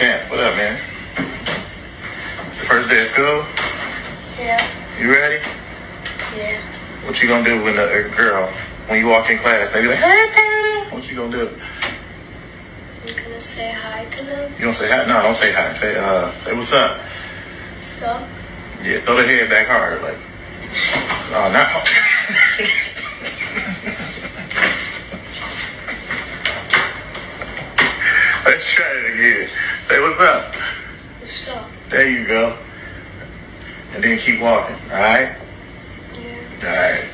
Champ, what up, man? It's the first day of school? Yeah. You ready? Yeah. What you gonna do when a girl, when you walk in class, they be like, hey, Patty? What you gonna do? I'm gonna say hi to them. You gonna say hi? No, don't say hi. Say what's up. So? Yeah, throw the head back hard, like, oh, not. Let's try it again. Say what's up. What's up? There you go. And then keep walking, all right? Yeah. All right.